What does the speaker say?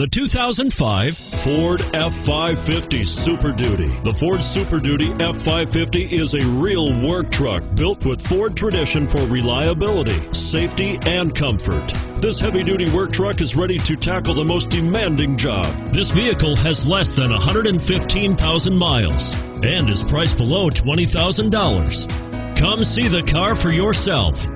The 2005 Ford F-550 Super Duty. The Ford Super Duty F-550 is a real work truck built with Ford tradition for reliability, safety, and comfort. This heavy-duty work truck is ready to tackle the most demanding job. This vehicle has less than 115,000 miles and is priced below $20,000. Come see the car for yourself.